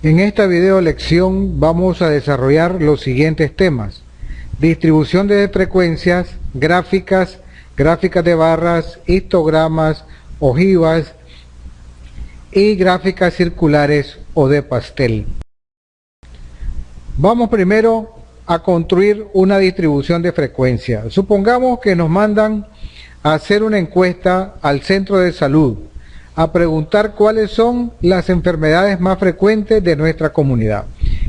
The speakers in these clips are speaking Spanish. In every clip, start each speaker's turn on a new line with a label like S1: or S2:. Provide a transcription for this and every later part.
S1: En esta video lección vamos a desarrollar los siguientes temas: distribución de frecuencias, gráficas de barras, histogramas, ojivas y gráficas circulares o de pastel. Vamos primero a construir una distribución de frecuencia. Supongamos que nos mandan a hacer una encuesta al centro de salud, a preguntar cuáles son las enfermedades más frecuentes de nuestra comunidad.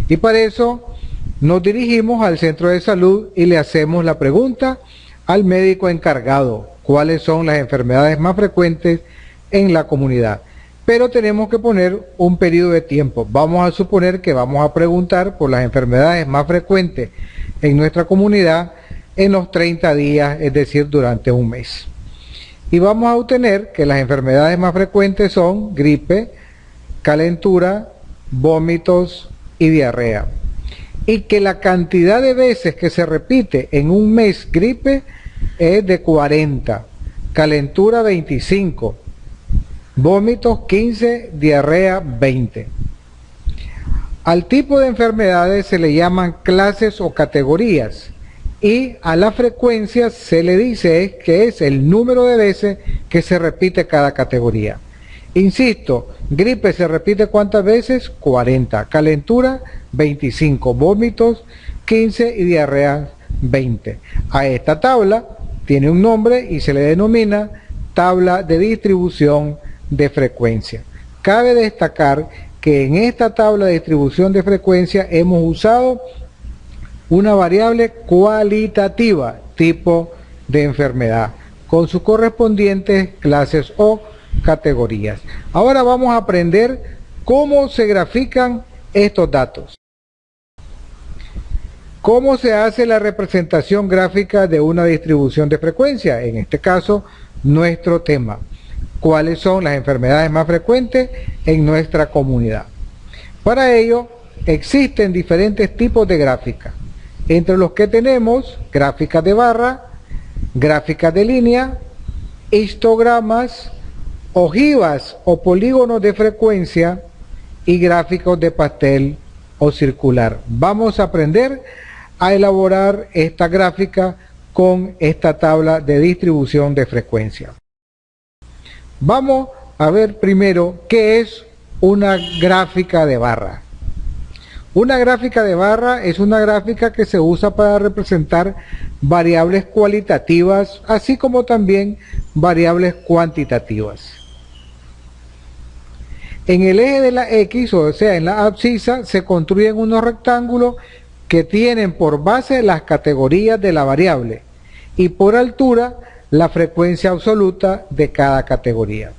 S1: Y para eso nos dirigimos al centro de salud y le hacemos la pregunta al médico encargado: cuáles son las enfermedades más frecuentes en la comunidad. Pero tenemos que poner un periodo de tiempo. Vamos a suponer que vamos a preguntar por las enfermedades más frecuentes en nuestra comunidad en los 30 días, es decir, durante un mes. Y vamos a obtener que las enfermedades más frecuentes son gripe, calentura, vómitos y diarrea. Y que la cantidad de veces que se repite en un mes gripe es de 40, calentura 25, vómitos 15, diarrea 20. Al tipo de enfermedades se le llaman clases o categorías, y a la frecuencia se le dice que es el número de veces que se repite cada categoría. Insisto, gripe se repite ¿cuántas veces? 40, calentura 25, vómitos 15 y diarrea 20. A esta tabla tiene un nombre y se le denomina tabla de distribución de frecuencia. Cabe destacar que en esta tabla de distribución de frecuencia hemos usado una variable cualitativa, tipo de enfermedad, con sus correspondientes clases o categorías. Ahora vamos a aprender cómo se grafican estos datos. ¿Cómo se hace la representación gráfica de una distribución de frecuencia? En este caso, nuestro tema: ¿cuáles son las enfermedades más frecuentes en nuestra comunidad? Para ello, existen diferentes tipos de gráficas, entre los que tenemos gráficas de barra, gráficas de línea, histogramas, ojivas o polígonos de frecuencia y gráficos de pastel o circular. Vamos a aprender a elaborar esta gráfica con esta tabla de distribución de frecuencia. Vamos a ver primero qué es una gráfica de barra. Una gráfica de barra es una gráfica que se usa para representar variables cualitativas, así como también variables cuantitativas. En el eje de la X, o sea, en la abscisa, se construyen unos rectángulos que tienen por base las categorías de la variable y por altura la frecuencia absoluta de cada categoría.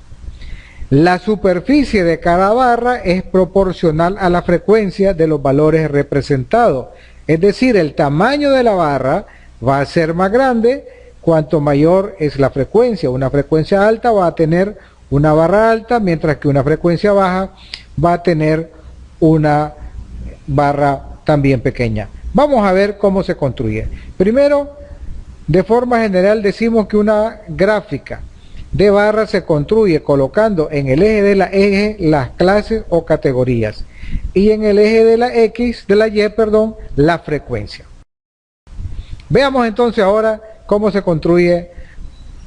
S1: La superficie de cada barra es proporcional a la frecuencia de los valores representados, es decir, el tamaño de la barra va a ser más grande cuanto mayor es la frecuencia. Una frecuencia alta va a tener una barra alta, mientras que una frecuencia baja va a tener una barra también pequeña. Vamos a ver cómo se construye. Primero, de forma general decimos que una gráfica de barra se construye colocando en el eje de la eje las clases o categorías y en el eje de la X, de la Y, perdón, la frecuencia. Veamos entonces ahora cómo se construye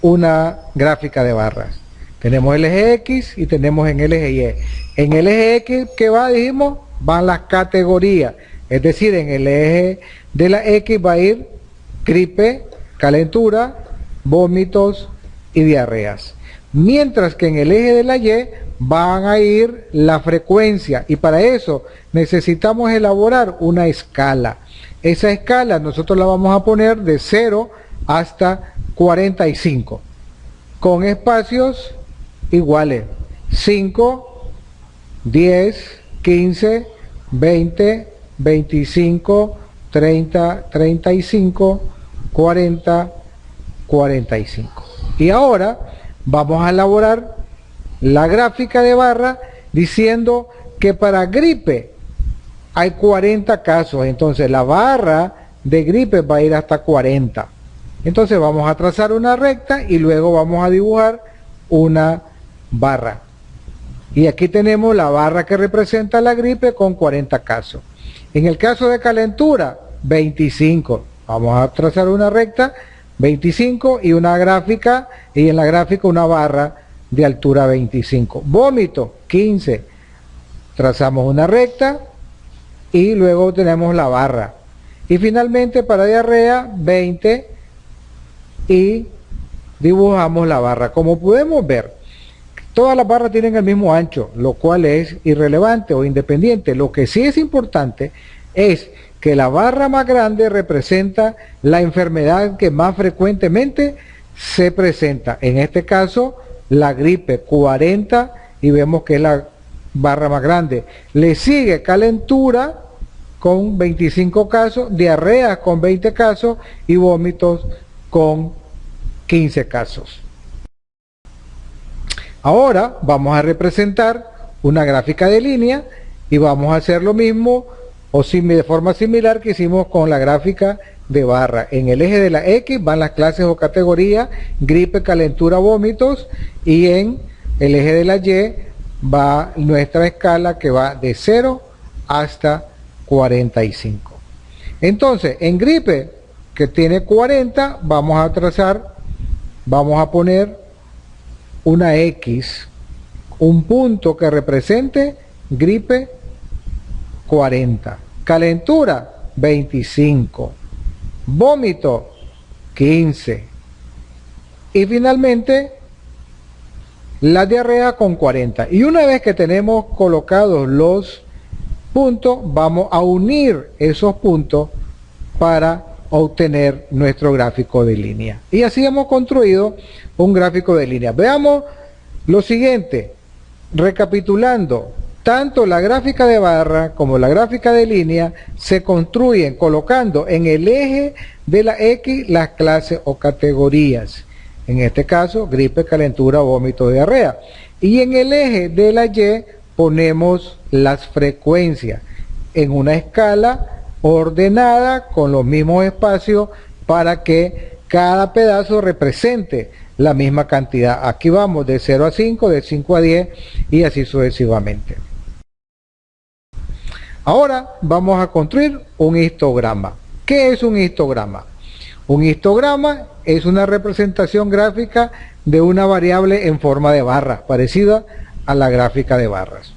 S1: una gráfica de barras. Tenemos el eje X y tenemos en el eje Y. En el eje X, ¿qué va? Dijimos, van las categorías, es decir, en el eje de la X va a ir gripe, calentura, vómitos y diarreas, mientras que en el eje de la Y van a ir la frecuencia, y para eso necesitamos elaborar una escala. Esa escala nosotros la vamos a poner de 0 hasta 45 con espacios iguales: 5, 10, 15, 20, 25, 30, 35, 40, 45. Y ahora vamos a elaborar la gráfica de barra diciendo que para gripe hay 40 casos, entonces la barra de gripe va a ir hasta 40. Entonces vamos a trazar una recta y luego vamos a dibujar una barra. Y aquí tenemos la barra que representa la gripe con 40 casos. En el caso de calentura, 25. Vamos a trazar una recta, 25, y una gráfica, y en la gráfica una barra de altura 25. Vómito, 15. Trazamos una recta y luego tenemos la barra. Y finalmente para diarrea, 20, y dibujamos la barra. Como podemos ver, todas las barras tienen el mismo ancho, lo cual es irrelevante o independiente. Lo que sí es importante es que la barra más grande representa la enfermedad que más frecuentemente se presenta. En este caso, la gripe, 40, y vemos que es la barra más grande. Le sigue calentura con 25 casos, diarrea con 20 casos y vómitos con 15 casos. Ahora vamos a representar una gráfica de línea y vamos a hacer lo mismo de forma similar que hicimos con la gráfica de barra. En el eje de la X van las clases o categorías, gripe, calentura, vómitos, y en el eje de la Y va nuestra escala que va de 0 hasta 45. Entonces, en gripe, que tiene 40, vamos a poner una X, un punto que represente gripe 40, calentura 25, vómito 15 y finalmente la diarrea con 40. Y una vez que tenemos colocados los puntos, vamos a unir esos puntos para obtener nuestro gráfico de línea. Y así hemos construido un gráfico de línea. Veamos lo siguiente, recapitulando, tanto la gráfica de barra como la gráfica de línea se construyen colocando en el eje de la X las clases o categorías. En este caso, gripe, calentura, vómito, diarrea. Y en el eje de la Y ponemos las frecuencias en una escala ordenada con los mismos espacios para que cada pedazo represente la misma cantidad. Aquí vamos de 0 a 5, de 5 a 10 y así sucesivamente. Ahora vamos a construir un histograma. ¿Qué es un histograma? Un histograma es una representación gráfica de una variable en forma de barra, parecida a la gráfica de barras.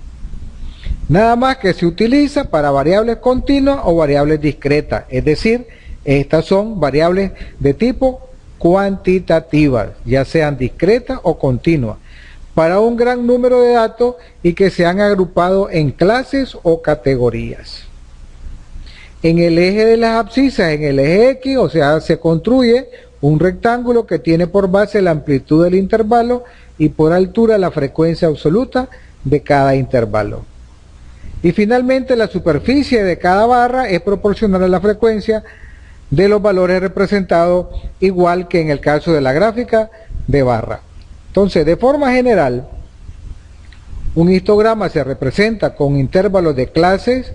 S1: Nada más que se utiliza para variables continuas o variables discretas, es decir, estas son variables de tipo cuantitativas, ya sean discretas o continuas, para un gran número de datos y que se han agrupado en clases o categorías. En el eje de las abscisas, en el eje X, o sea, se construye un rectángulo que tiene por base la amplitud del intervalo y por altura la frecuencia absoluta de cada intervalo. Y finalmente la superficie de cada barra es proporcional a la frecuencia de los valores representados, igual que en el caso de la gráfica de barra. Entonces, de forma general, un histograma se representa con intervalos de clases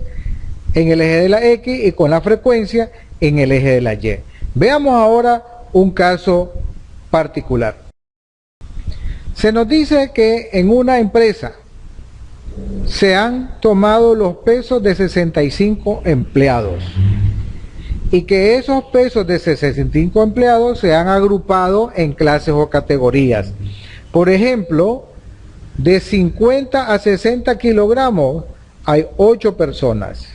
S1: en el eje de la X y con la frecuencia en el eje de la Y. Veamos ahora un caso particular. Se nos dice que en una empresa se han tomado los pesos de 65 empleados y que esos pesos de 65 empleados se han agrupado en clases o categorías. Por ejemplo, de 50 a 60 kilogramos hay 8 personas.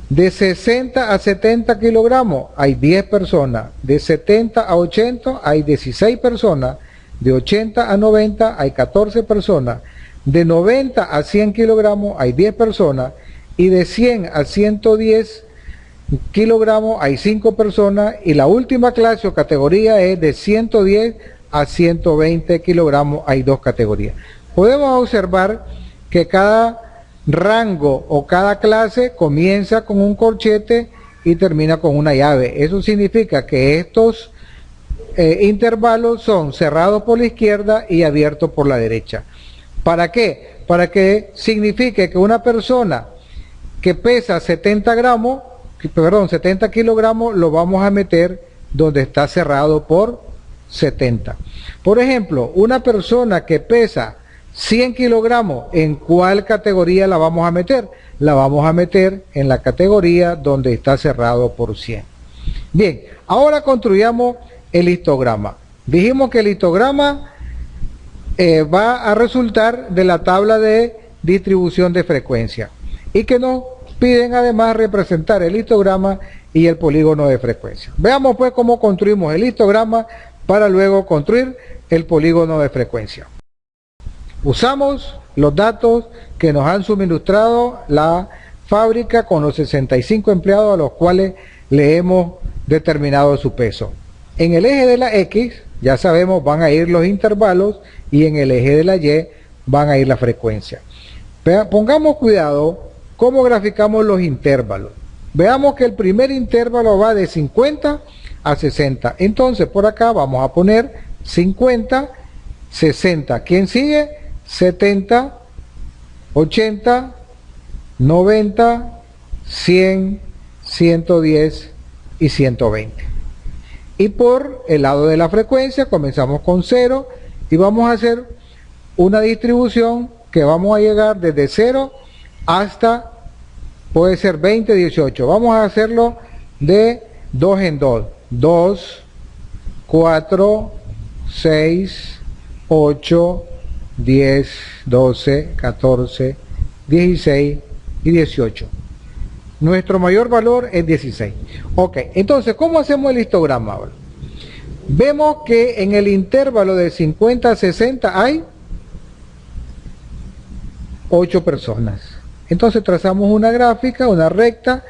S1: De 60 a 70 kilogramos hay 10 personas. De 70 a 80 hay 16 personas. De 80 a 90 hay 14 personas. De 90 a 100 kilogramos hay 10 personas. Y de 100 a 110 kilogramos hay 5 personas. Y la última clase o categoría es de 110 a 120 kilogramos hay 2 categorías. Podemos observar que cada rango o cada clase comienza con un corchete y termina con una llave. Eso significa que estos intervalos son cerrados por la izquierda y abiertos por la derecha. ¿Para qué? Para que signifique que una persona que pesa 70 kilogramos lo vamos a meter donde está cerrado por 70. Por ejemplo, una persona que pesa 100 kilogramos, ¿en cuál categoría la vamos a meter? La vamos a meter en la categoría donde está cerrado por 100. Bien, ahora construyamos el histograma. Dijimos que el histograma va a resultar de la tabla de distribución de frecuencia y que nos piden además representar el histograma y el polígono de frecuencia. Veamos pues cómo construimos el histograma para luego construir el polígono de frecuencia. Usamos los datos que nos han suministrado la fábrica con los 65 empleados a los cuales le hemos determinado su peso. En el eje de la X, ya sabemos, van a ir los intervalos y en el eje de la Y van a ir la frecuencia. Pongamos cuidado cómo graficamos los intervalos. Veamos que el primer intervalo va de 50 a 60. Entonces por acá vamos a poner 50, 60. ¿Quién sigue? 70, 80, 90, 100, 110 y 120. Y por el lado de la frecuencia comenzamos con 0 y vamos a hacer una distribución que vamos a llegar desde 0 hasta, puede ser 20, 18. Vamos a hacerlo de 2 en 2. 2, 4, 6, 8, 10, 12, 14, 16 y 18. Nuestro mayor valor es 16. Ok, entonces, ¿cómo hacemos el histograma ahora? Vemos que en el intervalo de 50 a 60 hay 8 personas. Entonces trazamos una gráfica, una recta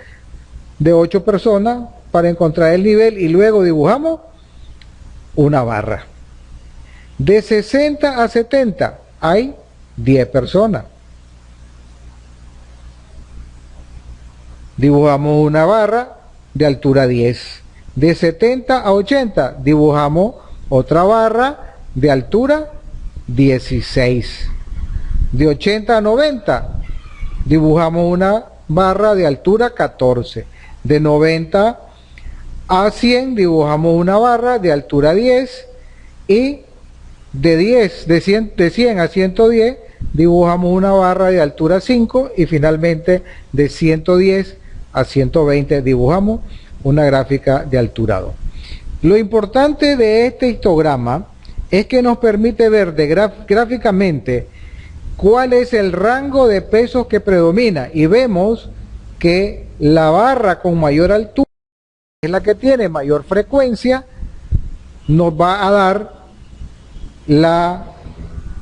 S1: de 8 personas para encontrar el nivel y luego dibujamos una barra. De 60 a 70 hay 10 personas. Dibujamos una barra de altura 10. De 70 a 80 dibujamos otra barra de altura 16. De 80 a 90 dibujamos una barra de altura 14. De 90 a 100 dibujamos una barra de altura 10 y de 100 a 110 dibujamos una barra de altura 5 y finalmente de 110 a 120 dibujamos una gráfica de altura 2. Lo importante de este histograma es que nos permite ver gráficamente cuál es el rango de pesos que predomina y vemos que la barra con mayor altura es la que tiene mayor frecuencia, nos va a dar la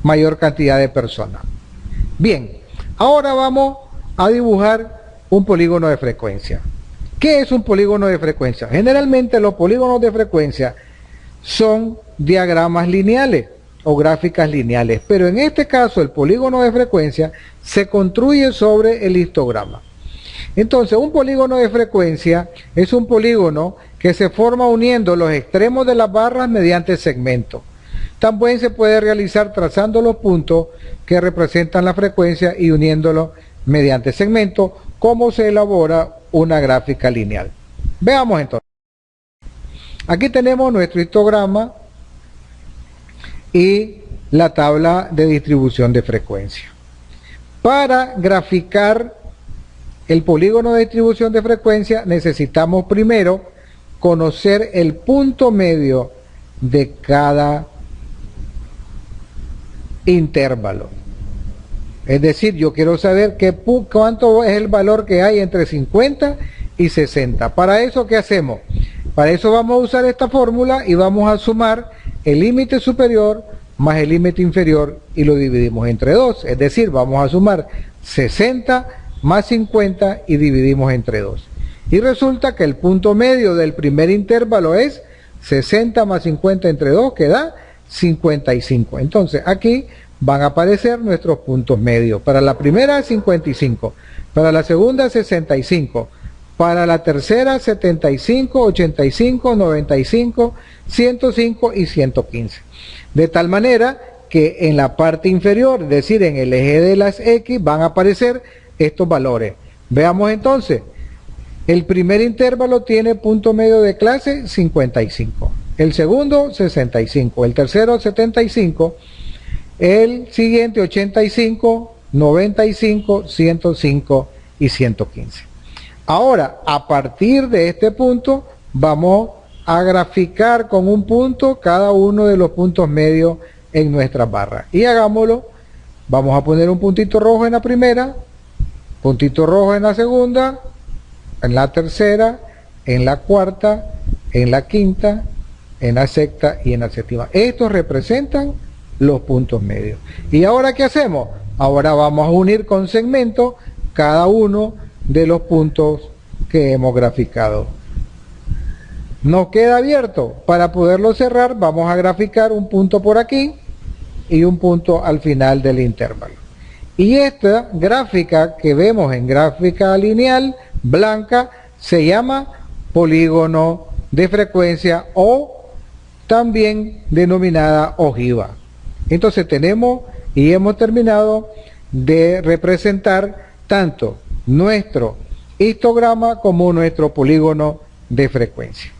S1: mayor cantidad de personas. Bien, ahora vamos a dibujar un polígono de frecuencia. ¿Qué es un polígono de frecuencia? Generalmente los polígonos de frecuencia son diagramas lineales o gráficas lineales, pero en este caso el polígono de frecuencia se construye sobre el histograma. Entonces, un polígono de frecuencia es un polígono que se forma uniendo los extremos de las barras mediante segmentos. También se puede realizar trazando los puntos que representan la frecuencia y uniéndolos mediante segmentos, como se elabora una gráfica lineal. Veamos entonces. Aquí tenemos nuestro histograma y la tabla de distribución de frecuencia. Para graficar el polígono de distribución de frecuencia necesitamos primero conocer el punto medio de cada intervalo. Es decir, yo quiero saber cuánto es el valor que hay entre 50 y 60. Para eso, ¿qué hacemos? Para eso vamos a usar esta fórmula y vamos a sumar el límite superior más el límite inferior y lo dividimos entre 2. Es decir, vamos a sumar 60 más 50 y dividimos entre 2. Y resulta que el punto medio del primer intervalo es 60 más 50 entre 2, que da 55. Entonces aquí van a aparecer nuestros puntos medios. Para la primera 55, para la segunda 65, para la tercera 75, 85, 95, 105 y 115. De tal manera que en la parte inferior, es decir, en el eje de las X, van a aparecer estos valores. Veamos entonces. El primer intervalo tiene punto medio de clase 55. El segundo 65. El tercero 75. el siguiente 85, 95, 105 y 115. Ahora, a partir de este punto, vamos a graficar con un punto cada uno de los puntos medios en nuestras barras. Y hagámoslo. Vamos a poner un puntito rojo en la primera, puntito rojo en la segunda, en la tercera, en la cuarta, en la quinta, en la sexta y en la séptima. Estos representan los puntos medios. ¿Y ahora qué hacemos? Ahora vamos a unir con segmento cada uno de los puntos que hemos graficado. Nos queda abierto. Para poderlo cerrar, vamos a graficar un punto por aquí y un punto al final del intervalo. Y esta gráfica que vemos en gráfica lineal blanca se llama polígono de frecuencia o también denominada ojiva. Entonces tenemos y hemos terminado de representar tanto nuestro histograma como nuestro polígono de frecuencia.